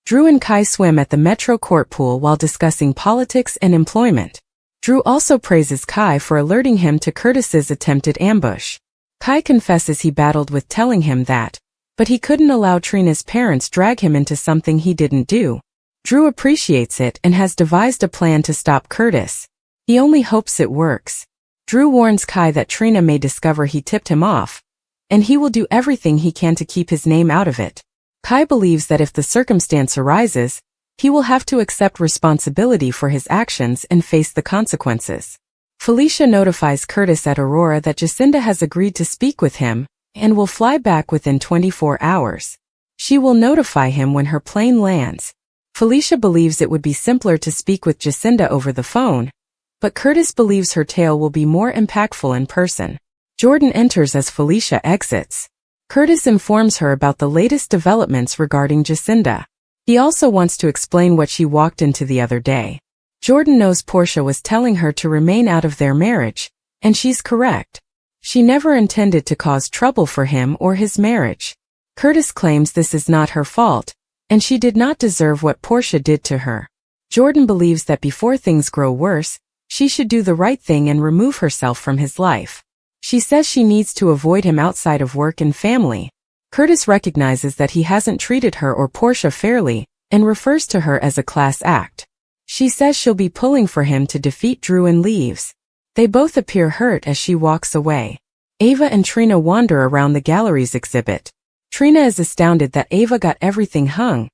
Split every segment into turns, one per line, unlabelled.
Drew and Kai swim at the Metro Court pool while discussing politics and employment. Drew also praises Kai for alerting him to Curtis's attempted ambush. Kai confesses he battled with telling him that, but he couldn't allow Trina's parents drag him into something he didn't do. Drew appreciates it and has devised a plan to stop Curtis. He only hopes it works. Drew warns Kai that Trina may discover he tipped him off, and he will do everything he can to keep his name out of it. Kai believes that if the circumstance arises, he will have to accept responsibility for his actions and face the consequences. Felicia notifies Curtis at Aurora that Jacinda has agreed to speak with him and will fly back within 24 hours. She will notify him when her plane lands. Felicia believes it would be simpler to speak with Jacinda over the phone, but Curtis believes her tale will be more impactful in person. Jordan enters as Felicia exits. Curtis informs her about the latest developments regarding Jacinda. He also wants to explain what she walked into the other day. Jordan knows Portia was telling her to remain out of their marriage, and she's correct. She never intended to cause trouble for him or his marriage. Curtis claims this is not her fault, and she did not deserve what Portia did to her. Jordan believes that before things grow worse, she should do the right thing and remove herself from his life. She says she needs to avoid him outside of work and family. Curtis recognizes that he hasn't treated her or Portia fairly, and refers to her as a class act. She says she'll be pulling for him to defeat Drew and leaves. They both appear hurt as she walks away. Ava and Trina wander around the gallery's exhibit. Trina is astounded that Ava got everything hung,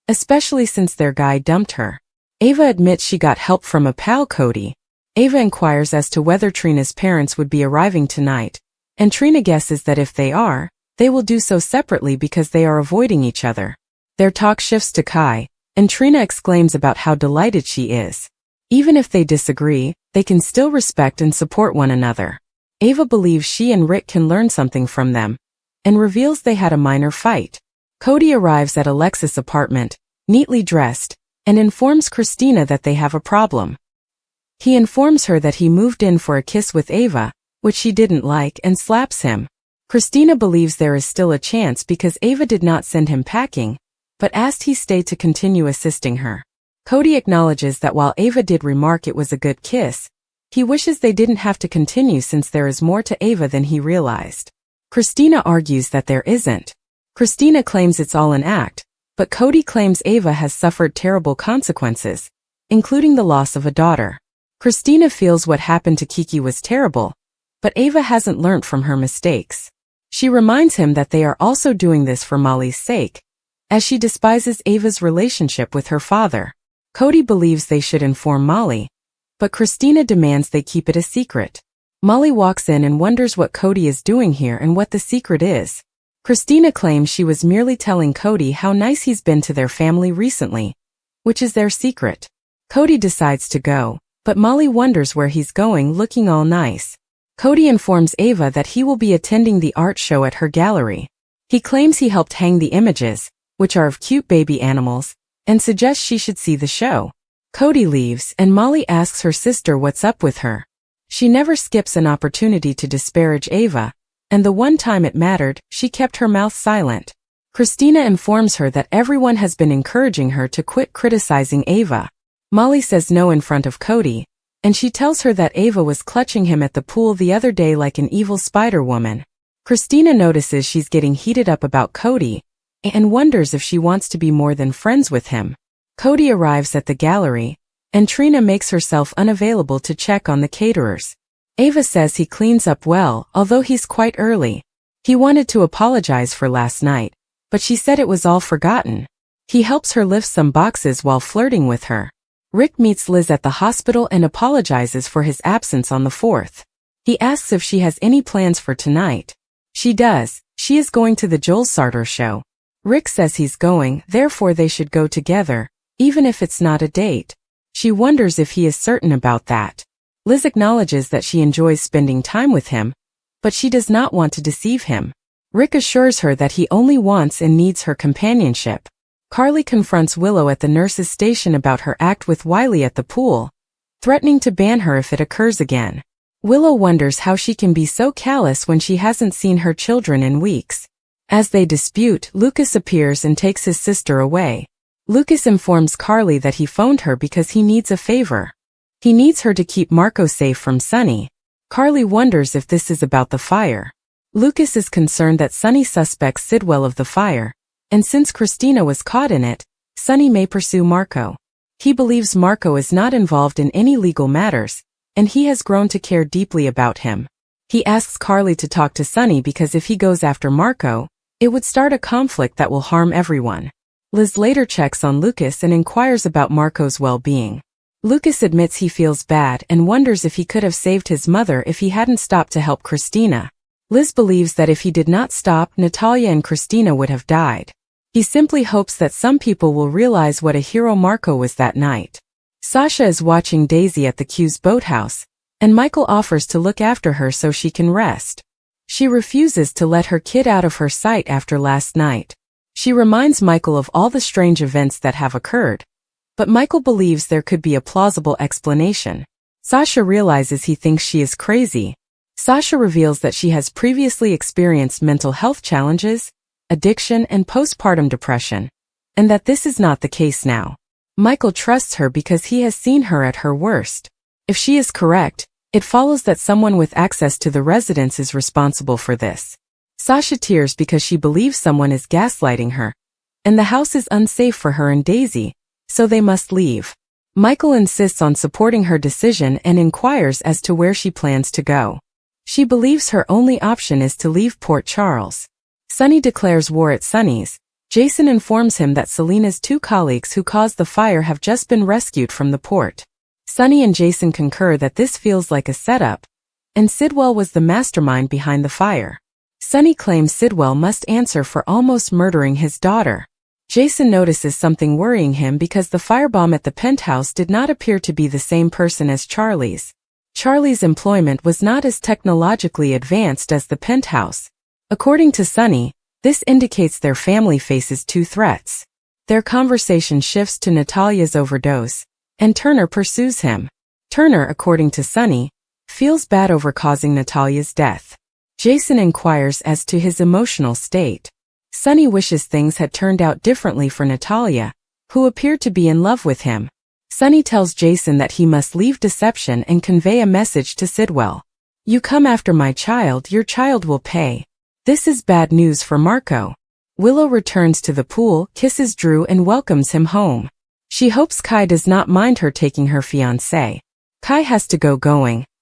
especially since their guy dumped her. Ava admits she got help from a pal, Cody. Ava inquires as to whether Trina's parents would be arriving tonight, and Trina guesses that if they are, they will do so separately because they are avoiding each other. Their talk shifts to Kai, and Trina exclaims about how delighted she is. Even if they disagree, they can still respect and support one another. Ava believes she and Rick can learn something from them, and reveals they had a minor fight. Cody arrives at Alexis' apartment, neatly dressed, and informs Christina that they have a problem. He informs her that he moved in for a kiss with Ava, which she didn't like, and slaps him. Christina believes there is still a chance because Ava did not send him packing, but asked he stay to continue assisting her. Cody acknowledges that while Ava did remark it was a good kiss, he wishes they didn't have to continue since there is more to Ava than he realized. Christina argues that there isn't. Christina claims it's all an act, but Cody claims Ava has suffered terrible consequences, including the loss of a daughter. Christina feels what happened to Kiki was terrible, but Ava hasn't learnt from her mistakes. She reminds him that they are also doing this for Molly's sake, as she despises Ava's relationship with her father. Cody believes they should inform Molly, but Christina demands they keep it a secret. Molly walks in and wonders what Cody is doing here and what the secret is. Christina claims she was merely telling Cody how nice he's been to their family recently, which is their secret. Cody decides to go, but Molly wonders where he's going looking all nice. Cody informs Ava that he will be attending the art show at her gallery. He claims he helped hang the images, which are of cute baby animals, and suggests she should see the show. Cody leaves and Molly asks her sister what's up with her. She never skips an opportunity to disparage Ava, and the one time it mattered, she kept her mouth silent. Christina informs her that everyone has been encouraging her to quit criticizing Ava. Molly says no in front of Cody, and she tells her that Ava was clutching him at the pool the other day like an evil spider woman. Christina notices she's getting heated up about Cody, and wonders if she wants to be more than friends with him. Cody arrives at the gallery, and Trina makes herself unavailable to check on the caterers. Ava says he cleans up well, although he's quite early. He wanted to apologize for last night, but she said it was all forgotten. He helps her lift some boxes while flirting with her. Rick meets Liz at the hospital and apologizes for his absence on the 4th. He asks if she has any plans for tonight. She does. She is going to the Joel Sartor show. Rick says he's going, therefore they should go together, even if it's not a date. She wonders if he is certain about that. Liz acknowledges that she enjoys spending time with him, but she does not want to deceive him. Rick assures her that he only wants and needs her companionship. Carly confronts Willow at the nurse's station about her act with Wiley at the pool, threatening to ban her if it occurs again. Willow wonders how she can be so callous when she hasn't seen her children in weeks. As they dispute, Lucas appears and takes his sister away. Lucas informs Carly that he phoned her because he needs a favor. He needs her to keep Marco safe from Sunny. Carly wonders if this is about the fire. Lucas is concerned that Sunny suspects Sidwell of the fire, and since Christina was caught in it, Sunny may pursue Marco. He believes Marco is not involved in any legal matters, and he has grown to care deeply about him. He asks Carly to talk to Sunny because if he goes after Marco, it would start a conflict that will harm everyone. Liz later checks on Lucas and inquires about Marco's well-being. Lucas admits he feels bad and wonders if he could have saved his mother if he hadn't stopped to help Christina. Liz believes that if he did not stop, Natalia and Christina would have died. He simply hopes that some people will realize what a hero Marco was that night. Sasha is watching Daisy at the Q's boathouse, and Michael offers to look after her so she can rest. She refuses to let her kid out of her sight after last night. She reminds Michael of all the strange events that have occurred, but Michael believes there could be a plausible explanation. Sasha realizes he thinks she is crazy. Sasha reveals that she has previously experienced mental health challenges, addiction and postpartum depression, and that this is not the case now. Michael trusts her because he has seen her at her worst. If she is correct, it follows that someone with access to the residence is responsible for this. Sasha tears because she believes someone is gaslighting her, and the house is unsafe for her and Daisy, so they must leave. Michael insists on supporting her decision and inquires as to where she plans to go. She believes her only option is to leave Port Charles. Sunny declares war at Sunny's. Jason informs him that Selena's 2 colleagues who caused the fire have just been rescued from the port. Sunny and Jason concur that this feels like a setup, and Sidwell was the mastermind behind the fire. Sunny claims Sidwell must answer for almost murdering his daughter. Jason notices something worrying him because the firebomb at the penthouse did not appear to be the same person as Charlie's. Charlie's employment was not as technologically advanced as the penthouse. According to Sunny, this indicates their family faces 2 threats. Their conversation shifts to Natalia's overdose, and Turner pursues him. Turner, according to Sunny, feels bad over causing Natalia's death. Jason inquires as to his emotional state. Sunny wishes things had turned out differently for Natalia, who appeared to be in love with him. Sunny tells Jason that he must leave deception and convey a message to Sidwell. "You come after my child, your child will pay." This is bad news for Marco. Willow returns to the pool, kisses Drew and welcomes him home. She hopes Kai does not mind her taking her fiancé. Kai has to go,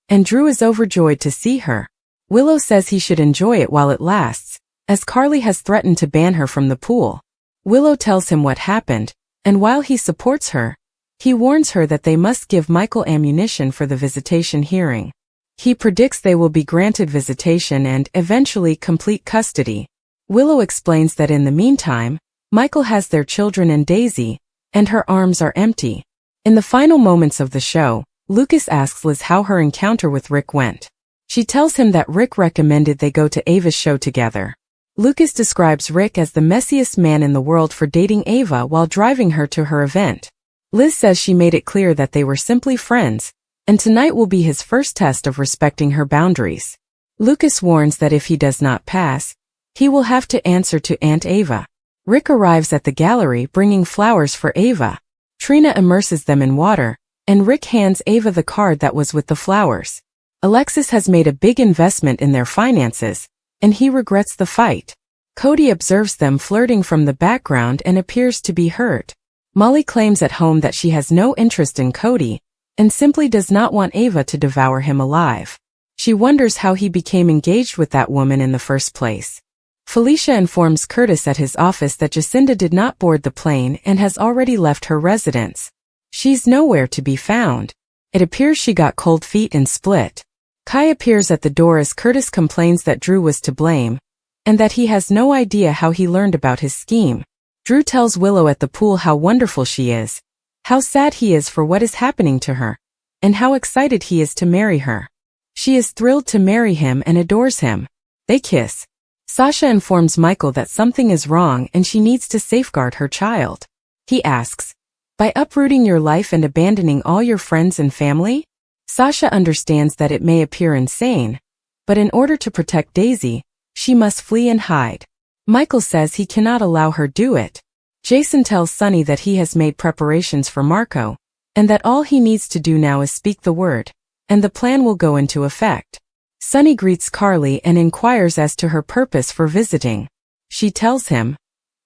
and Drew is overjoyed to see her. Willow says he should enjoy it while it lasts, as Carly has threatened to ban her from the pool. Willow tells him what happened, and while he supports her, he warns her that they must give Michael ammunition for the visitation hearing. He predicts they will be granted visitation and, eventually, complete custody. Willow explains that in the meantime, Michael has their children and Daisy, and her arms are empty. In the final moments of the show, Lucas asks Liz how her encounter with Rick went. She tells him that Rick recommended they go to Ava's show together. Lucas describes Rick as the messiest man in the world for dating Ava while driving her to her event. Liz says she made it clear that they were simply friends, and tonight will be his first test of respecting her boundaries. Lucas warns that if he does not pass, he will have to answer to Aunt Ava. Rick arrives at the gallery bringing flowers for Ava. Trina immerses them in water, and Rick hands Ava the card that was with the flowers. Alexis has made a big investment in their finances, and he regrets the fight. Cody observes them flirting from the background and appears to be hurt. Molly claims at home that she has no interest in Cody, and simply does not want Ava to devour him alive. She wonders how he became engaged with that woman in the first place. Felicia informs Curtis at his office that Jacinda did not board the plane and has already left her residence. She's nowhere to be found. It appears she got cold feet and split. Kai appears at the door as Curtis complains that Drew was to blame, and that he has no idea how he learned about his scheme. Drew tells Willow at the pool how wonderful she is, how sad he is for what is happening to her, and how excited he is to marry her. She is thrilled to marry him and adores him. They kiss. Sasha informs Michael that something is wrong and she needs to safeguard her child. He asks, "By uprooting your life and abandoning all your friends and family?" Sasha understands that it may appear insane, but in order to protect Daisy, she must flee and hide. Michael says he cannot allow her do it. Jason tells Sunny that he has made preparations for Marco, and that all he needs to do now is speak the word, and the plan will go into effect. Sunny greets Carly and inquires as to her purpose for visiting. She tells him,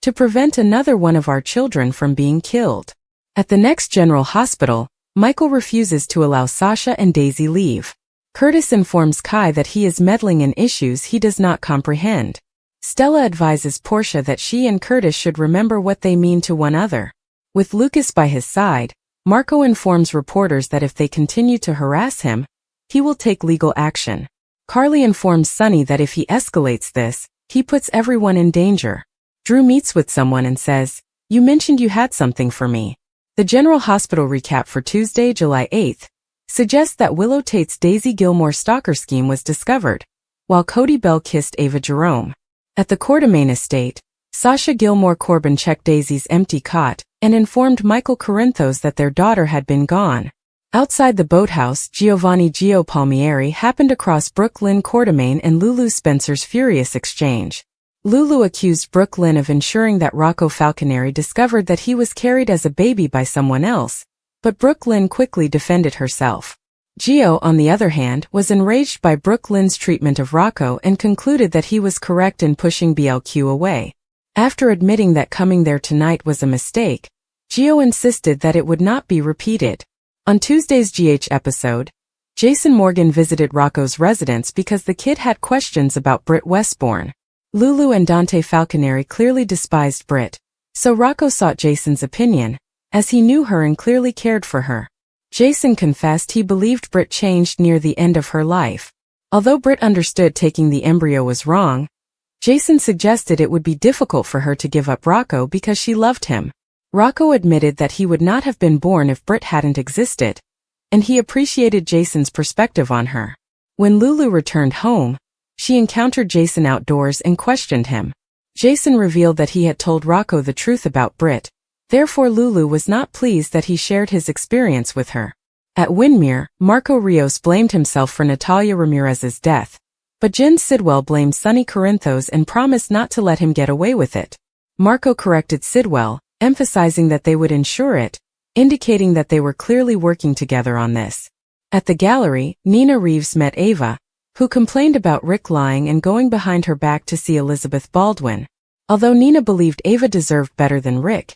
to prevent another one of our children from being killed. At the next general hospital, Michael refuses to allow Sasha and Daisy leave. Curtis informs Kai that he is meddling in issues he does not comprehend. Stella advises Portia that she and Curtis should remember what they mean to one another. With Lucas by his side, Marco informs reporters that if they continue to harass him, he will take legal action. Carly informs Sunny that if he escalates this, he puts everyone in danger. Drew meets with someone and says, "You mentioned you had something for me." The General Hospital recap for Tuesday, July 8th, suggests that Willow Tate's Daisy Gilmore stalker scheme was discovered, while Cody Bell kissed Ava Jerome. At the Quartermain estate, Sasha Gilmore Corbin checked Daisy's empty cot and informed Michael Corinthos that their daughter had been gone. Outside the boathouse, Giovanni Gio Palmieri happened across Brooke Lynn Quartermain and Lulu Spencer's furious exchange. Lulu accused Brooke Lynn of ensuring that Rocco Falconeri discovered that he was carried as a baby by someone else, but Brooke Lynn quickly defended herself. Gio, on the other hand, was enraged by Brooke Lynn's treatment of Rocco and concluded that he was correct in pushing BLQ away. After admitting that coming there tonight was a mistake, Gio insisted that it would not be repeated. On Tuesday's GH episode, Jason Morgan visited Rocco's residence because the kid had questions about Britt Westbourne. Lulu and Dante Falconeri clearly despised Britt, so Rocco sought Jason's opinion, as he knew her and clearly cared for her. Jason confessed he believed Britt changed near the end of her life. Although Britt understood taking the embryo was wrong, Jason suggested it would be difficult for her to give up Rocco because she loved him. Rocco admitted that he would not have been born if Britt hadn't existed, and he appreciated Jason's perspective on her. When Lulu returned home, she encountered Jason outdoors and questioned him. Jason revealed that he had told Rocco the truth about Britt, therefore Lulu was not pleased that he shared his experience with her. At Winmere, Marco Rios blamed himself for Natalia Ramirez's death, but Jen Sidwell blamed Sonny Corinthos and promised not to let him get away with it. Marco corrected Sidwell, emphasizing that they would ensure it, indicating that they were clearly working together on this. At the gallery, Nina Reeves met Ava, who complained about Rick lying and going behind her back to see Elizabeth Baldwin. Although Nina believed Ava deserved better than Rick,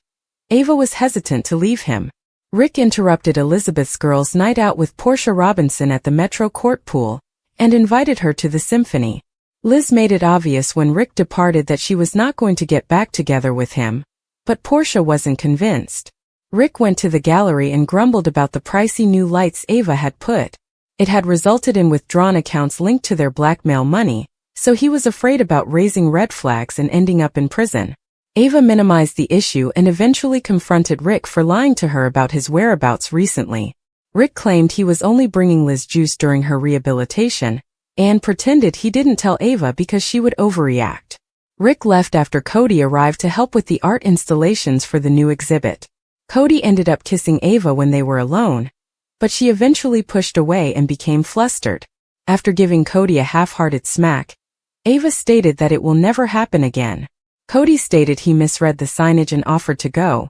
Ava was hesitant to leave him. Rick interrupted Elizabeth's girls' night out with Portia Robinson at the Metro Court pool and invited her to the symphony. Liz made it obvious when Rick departed that she was not going to get back together with him, but Portia wasn't convinced. Rick went to the gallery and grumbled about the pricey new lights Ava had put. It had resulted in withdrawn accounts linked to their blackmail money, so he was afraid about raising red flags and ending up in prison. Ava minimized the issue and eventually confronted Rick for lying to her about his whereabouts recently. Rick claimed he was only bringing Liz juice during her rehabilitation, and pretended he didn't tell Ava because she would overreact. Rick left after Cody arrived to help with the art installations for the new exhibit. Cody ended up kissing Ava when they were alone, but she eventually pushed away and became flustered. After giving Cody a half-hearted smack, Ava stated that it will never happen again. Cody stated he misread the signage and offered to go,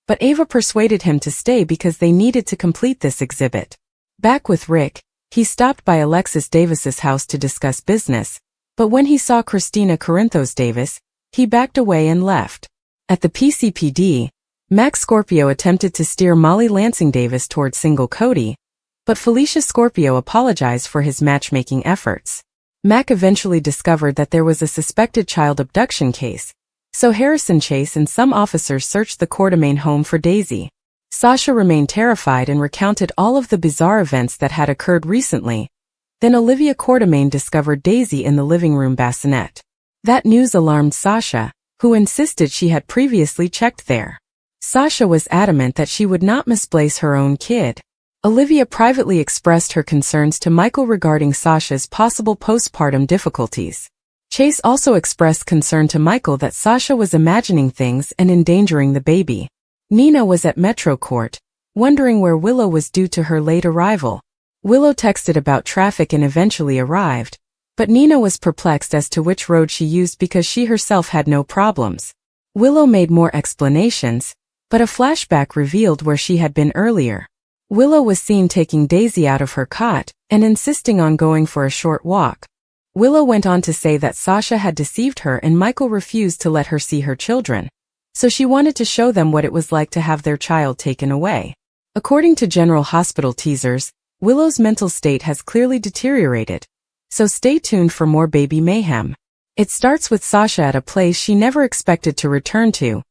but Ava persuaded him to stay because they needed to complete this exhibit. Back with Rick, he stopped by Alexis Davis's house to discuss business, but when he saw Christina Corinthos Davis, he backed away and left. At the PCPD, Max Scorpio attempted to steer Molly Lansing Davis toward single Cody, but Felicia Scorpio apologized for his matchmaking efforts. Mac eventually discovered that there was a suspected child abduction case, so Harrison Chase and some officers searched the Quartermain home for Daisy. Sasha remained terrified and recounted all of the bizarre events that had occurred recently. Then Olivia Quartermain discovered Daisy in the living room bassinet. That news alarmed Sasha, who insisted she had previously checked there. Sasha was adamant that she would not misplace her own kid. Olivia privately expressed her concerns to Michael regarding Sasha's possible postpartum difficulties. Chase also expressed concern to Michael that Sasha was imagining things and endangering the baby. Nina was at Metro Court, wondering where Willow was due to her late arrival. Willow texted about traffic and eventually arrived, but Nina was perplexed as to which road she used because she herself had no problems. Willow made more explanations, but a flashback revealed where she had been earlier. Willow was seen taking Daisy out of her cot and insisting on going for a short walk. Willow went on to say that Sasha had deceived her and Michael refused to let her see her children, so she wanted to show them what it was like to have their child taken away. According to General Hospital teasers, Willow's mental state has clearly deteriorated, so stay tuned for more baby mayhem. It starts with Sasha at a place she never expected to return to.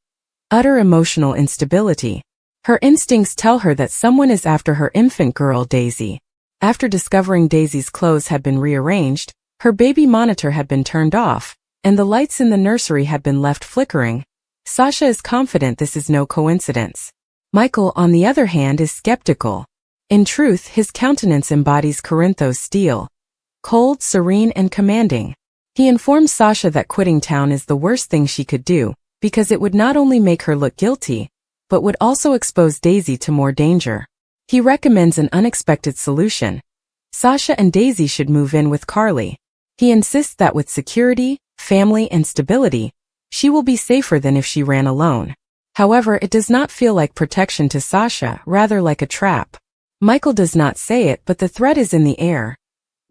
Utter emotional instability. Her instincts tell her that someone is after her infant girl, Daisy. After discovering Daisy's clothes had been rearranged, her baby monitor had been turned off, and the lights in the nursery had been left flickering, Sasha is confident this is no coincidence. Michael, on the other hand, is skeptical. In truth, his countenance embodies Corinthos' steel. Cold, serene, and commanding. He informs Sasha that quitting town is the worst thing she could do, because it would not only make her look guilty, but would also expose Daisy to more danger. He recommends an unexpected solution. Sasha and Daisy should move in with Carly. He insists that with security, family, and stability, she will be safer than if she ran alone. However, it does not feel like protection to Sasha, rather like a trap. Michael does not say it, but the threat is in the air.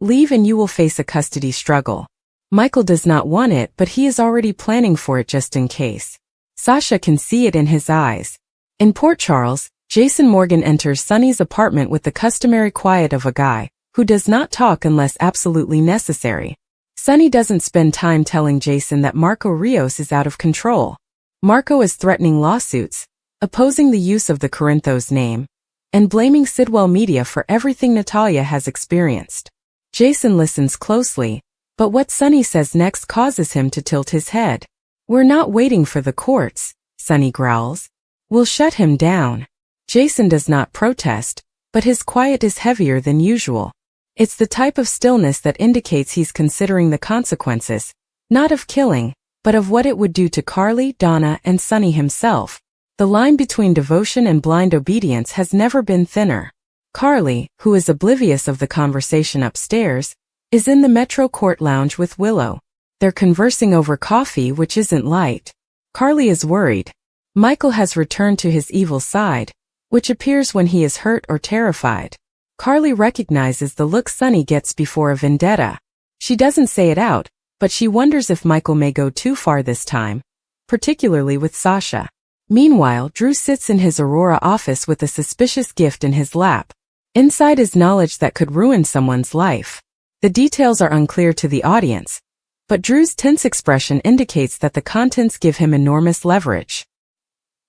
Leave and you will face a custody struggle. Michael does not want it, but he is already planning for it just in case. Sasha can see it in his eyes. In Port Charles, Jason Morgan enters Sonny's apartment with the customary quiet of a guy who does not talk unless absolutely necessary. Sonny doesn't spend time telling Jason that Marco Rios is out of control. Marco is threatening lawsuits, opposing the use of the Corinthos name, and blaming Sidwell Media for everything Natalia has experienced. Jason listens closely, but what Sonny says next causes him to tilt his head. "We're not waiting for the courts," Sonny growls. "We'll shut him down." Jason does not protest, but his quiet is heavier than usual. It's the type of stillness that indicates he's considering the consequences, not of killing, but of what it would do to Carly, Donna, and Sonny himself. The line between devotion and blind obedience has never been thinner. Carly, who is oblivious of the conversation upstairs, is in the Metro Court lounge with Willow. They're conversing over coffee, which isn't light. Carly is worried. Michael has returned to his evil side, which appears when he is hurt or terrified. Carly recognizes the look Sonny gets before a vendetta. She doesn't say it out, but she wonders if Michael may go too far this time, particularly with Sasha. Meanwhile, Drew sits in his Aurora office with a suspicious gift in his lap. Inside is knowledge that could ruin someone's life. The details are unclear to the audience, but Drew's tense expression indicates that the contents give him enormous leverage.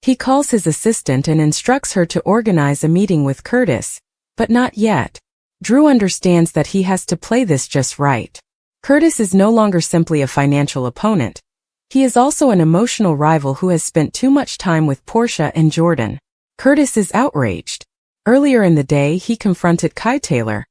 He calls his assistant and instructs her to organize a meeting with Curtis, but not yet. Drew understands that he has to play this just right. Curtis is no longer simply a financial opponent. He is also an emotional rival who has spent too much time with Portia and Jordan. Curtis is outraged. Earlier in the day, he confronted Kai Taylor,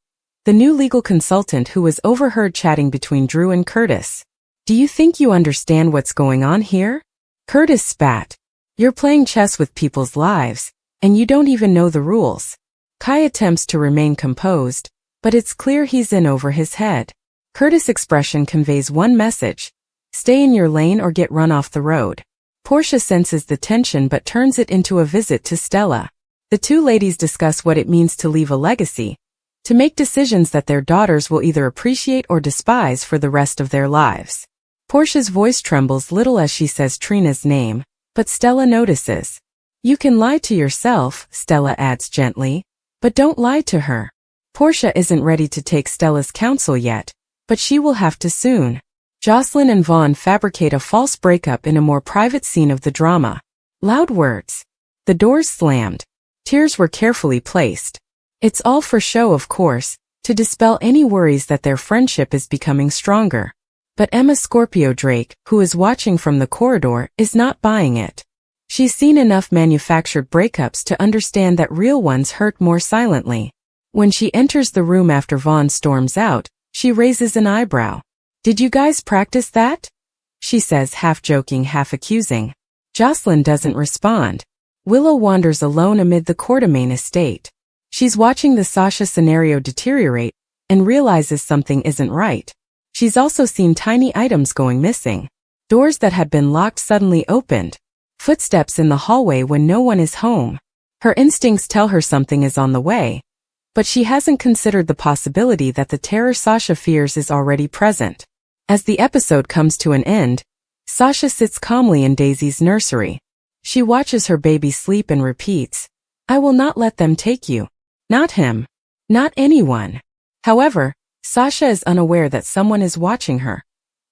the new legal consultant who was overheard chatting between Drew and Curtis. "Do you think you understand what's going on here?" Curtis spat. "You're playing chess with people's lives, and you don't even know the rules." Kai attempts to remain composed, but it's clear he's in over his head. Curtis' expression conveys one message: stay in your lane or get run off the road. Portia senses the tension but turns it into a visit to Stella. The two ladies discuss what it means to leave a legacy, to make decisions that their daughters will either appreciate or despise for the rest of their lives. Portia's voice trembles little as she says Trina's name, but Stella notices. "You can lie to yourself," Stella adds gently, "but don't lie to her." Portia isn't ready to take Stella's counsel yet, but she will have to soon. Jocelyn and Vaughn fabricate a false breakup in a more private scene of the drama. Loud words. The doors slammed. Tears were carefully placed. It's all for show, of course, to dispel any worries that their friendship is becoming stronger. But Emma Scorpio Drake, who is watching from the corridor, is not buying it. She's seen enough manufactured breakups to understand that real ones hurt more silently. When she enters the room after Vaughn storms out, she raises an eyebrow. "Did you guys practice that?" she says, half joking, half accusing. Jocelyn doesn't respond. Willow wanders alone amid the Quartermain estate. She's watching the Sasha scenario deteriorate and realizes something isn't right. She's also seen tiny items going missing. Doors that had been locked suddenly opened. Footsteps in the hallway when no one is home. Her instincts tell her something is on the way, but she hasn't considered the possibility that the terror Sasha fears is already present. As the episode comes to an end, Sasha sits calmly in Daisy's nursery. She watches her baby sleep and repeats, "I will not let them take you. Not him. Not anyone." However, Sasha is unaware that someone is watching her.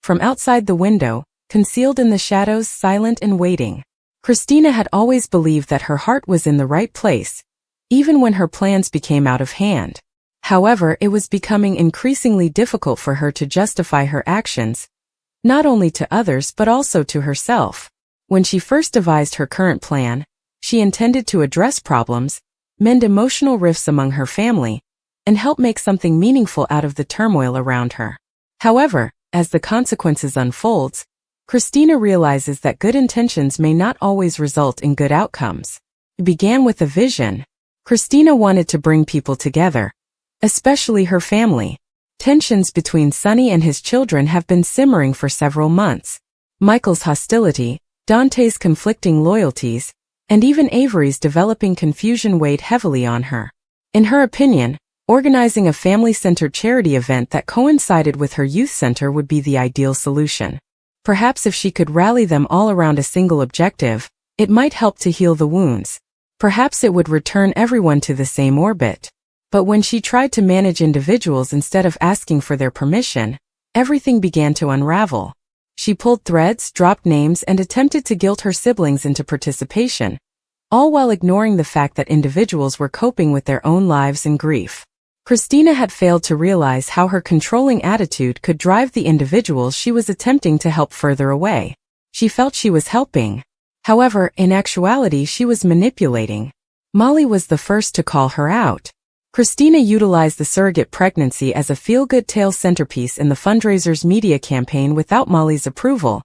From outside the window, concealed in the shadows, silent and waiting. Christina had always believed that her heart was in the right place, even when her plans became out of hand. However, it was becoming increasingly difficult for her to justify her actions, not only to others but also to herself. When she first devised her current plan, she intended to address problems, mend emotional rifts among her family, and help make something meaningful out of the turmoil around her. However, as the consequences unfolds, Christina realizes that good intentions may not always result in good outcomes. It began with a vision. Christina wanted to bring people together, especially her family. Tensions between Sonny and his children have been simmering for several months. Michael's hostility, Dante's conflicting loyalties, and even Avery's developing confusion weighed heavily on her. In her opinion, organizing a family-centered charity event that coincided with her youth center would be the ideal solution. Perhaps if she could rally them all around a single objective, it might help to heal the wounds. Perhaps it would return everyone to the same orbit. But when she tried to manage individuals instead of asking for their permission, everything began to unravel. She pulled threads, dropped names, and attempted to guilt her siblings into participation, all while ignoring the fact that individuals were coping with their own lives and grief. Christina had failed to realize how her controlling attitude could drive the individuals she was attempting to help further away. She felt she was helping. However, in actuality she was manipulating. Molly was the first to call her out. Christina utilized the surrogate pregnancy as a feel-good tale centerpiece in the fundraiser's media campaign without Molly's approval,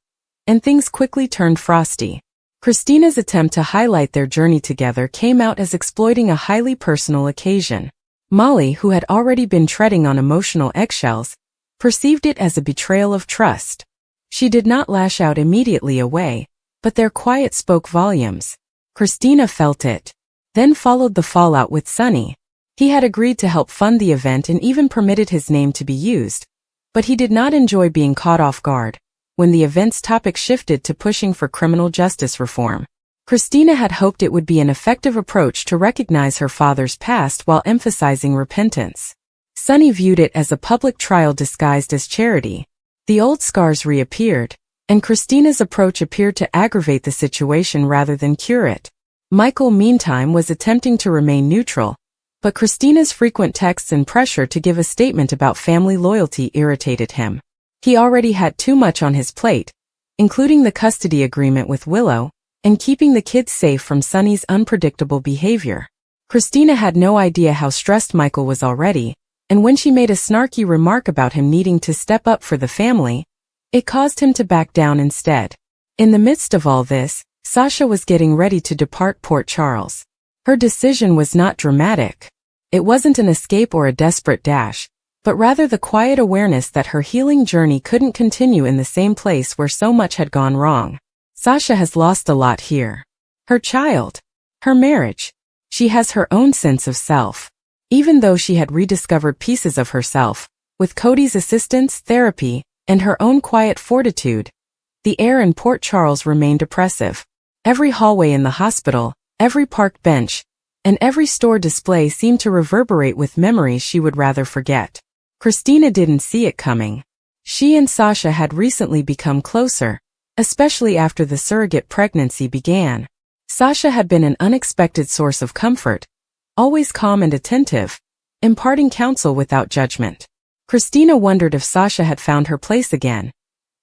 and things quickly turned frosty. Christina's attempt to highlight their journey together came out as exploiting a highly personal occasion. Molly, who had already been treading on emotional eggshells, perceived it as a betrayal of trust. She did not lash out immediately away, but their quiet spoke volumes. Christina felt it. Then followed the fallout with Sonny. He had agreed to help fund the event and even permitted his name to be used, but he did not enjoy being caught off guard when the event's topic shifted to pushing for criminal justice reform. Christina had hoped it would be an effective approach to recognize her father's past while emphasizing repentance. Sonny viewed it as a public trial disguised as charity. The old scars reappeared, and Christina's approach appeared to aggravate the situation rather than cure it. Michael, meantime, was attempting to remain neutral, but Christina's frequent texts and pressure to give a statement about family loyalty irritated him. He already had too much on his plate, including the custody agreement with Willow, and keeping the kids safe from Sonny's unpredictable behavior. Christina had no idea how stressed Michael was already, and when she made a snarky remark about him needing to step up for the family, it caused him to back down instead. In the midst of all this, Sasha was getting ready to depart Port Charles. Her decision was not dramatic. It wasn't an escape or a desperate dash, but rather the quiet awareness that her healing journey couldn't continue in the same place where so much had gone wrong. Sasha has lost a lot here. Her child. Her marriage. She has her own sense of self. Even though she had rediscovered pieces of herself, with Cody's assistance, therapy, and her own quiet fortitude, the air in Port Charles remained oppressive. Every hallway in the hospital, every park bench, and every store display seemed to reverberate with memories she would rather forget. Christina didn't see it coming. She and Sasha had recently become closer, especially after the surrogate pregnancy began. Sasha had been an unexpected source of comfort, always calm and attentive, imparting counsel without judgment. Christina wondered if Sasha had found her place again.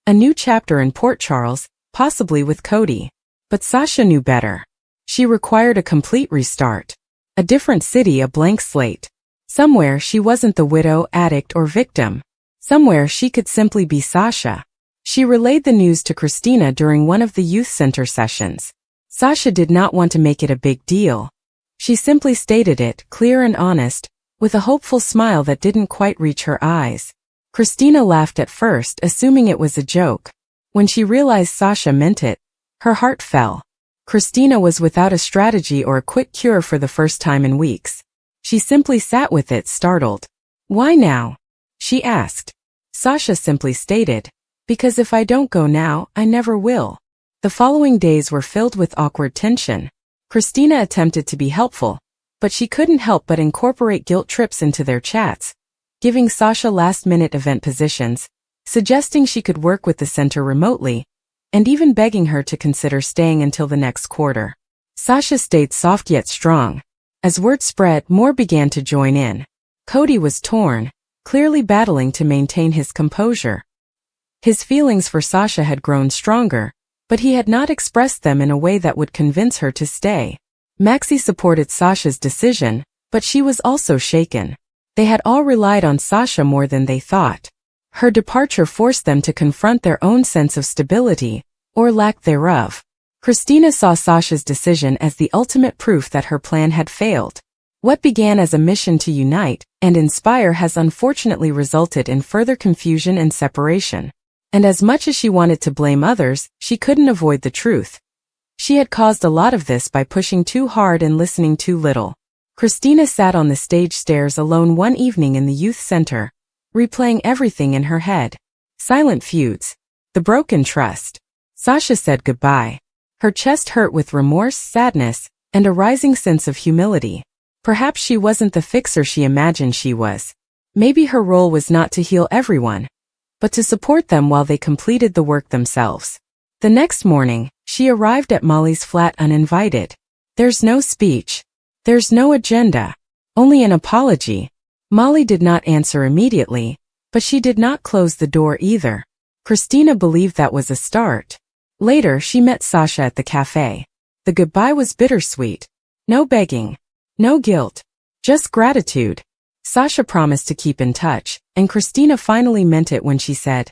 A new chapter in Port Charles, possibly with Cody. But Sasha knew better. She required a complete restart. A different city, a blank slate. Somewhere she wasn't the widow, addict, or victim. Somewhere she could simply be Sasha. She relayed the news to Christina during one of the youth center sessions. Sasha did not want to make it a big deal. She simply stated it, clear and honest, with a hopeful smile that didn't quite reach her eyes. Christina laughed at first, assuming it was a joke. When she realized Sasha meant it, her heart fell. Christina was without a strategy or a quick cure for the first time in weeks. She simply sat with it, startled. "Why now?" she asked. Sasha simply stated, "Because if I don't go now, I never will." The following days were filled with awkward tension. Christina attempted to be helpful, but she couldn't help but incorporate guilt trips into their chats, giving Sasha last-minute event positions, suggesting she could work with the center remotely, and even begging her to consider staying until the next quarter. Sasha stayed soft yet strong. As word spread, more began to join in. Cody was torn, clearly battling to maintain his composure. His feelings for Sasha had grown stronger, but he had not expressed them in a way that would convince her to stay. Maxie supported Sasha's decision, but she was also shaken. They had all relied on Sasha more than they thought. Her departure forced them to confront their own sense of stability, or lack thereof. Christina saw Sasha's decision as the ultimate proof that her plan had failed. What began as a mission to unite and inspire has unfortunately resulted in further confusion and separation. And as much as she wanted to blame others, she couldn't avoid the truth. She had caused a lot of this by pushing too hard and listening too little. Christina sat on the stage stairs alone one evening in the youth center, replaying everything in her head. Silent feuds. The broken trust. Sasha said goodbye. Her chest hurt with remorse, sadness, and a rising sense of humility. Perhaps she wasn't the fixer she imagined she was. Maybe her role was not to heal everyone, but to support them while they completed the work themselves. The next morning, she arrived at Molly's flat uninvited. There's no speech. There's no agenda. Only an apology. Molly did not answer immediately, but she did not close the door either. Christina believed that was a start. Later, she met Sasha at the cafe. The goodbye was bittersweet. No begging. No guilt. Just gratitude. Sasha promised to keep in touch, and Christina finally meant it when she said,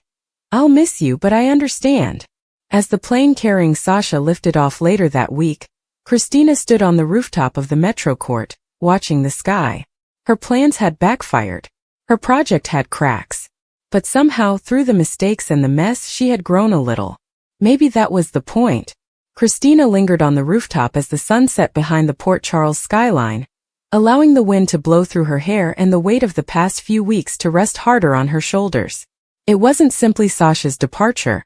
"I'll miss you, but I understand." As the plane carrying Sasha lifted off later that week, Christina stood on the rooftop of the Metro Court, watching the sky. Her plans had backfired. Her project had cracks. But somehow, through the mistakes and the mess, she had grown a little. Maybe that was the point. Christina lingered on the rooftop as the sun set behind the Port Charles skyline, allowing the wind to blow through her hair and the weight of the past few weeks to rest harder on her shoulders. It wasn't simply Sasha's departure.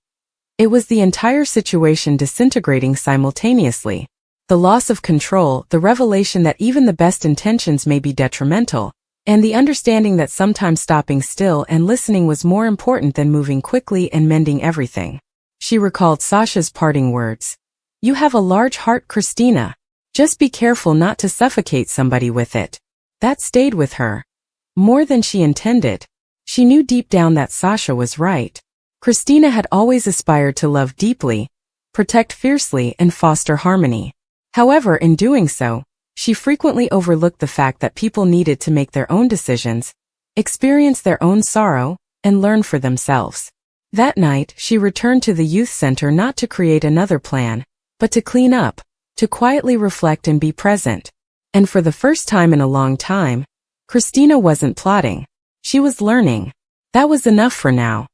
It was the entire situation disintegrating simultaneously. The loss of control, the revelation that even the best intentions may be detrimental, and the understanding that sometimes stopping still and listening was more important than moving quickly and mending everything. She recalled Sasha's parting words. "You have a large heart, Christina. Just be careful not to suffocate somebody with it." That stayed with her. More than she intended. She knew deep down that Sasha was right. Christina had always aspired to love deeply, protect fiercely, and foster harmony. However, in doing so, she frequently overlooked the fact that people needed to make their own decisions, experience their own sorrow, and learn for themselves. That night, she returned to the youth center not to create another plan, but to clean up, to quietly reflect and be present. And for the first time in a long time, Christina wasn't plotting. She was learning. That was enough for now.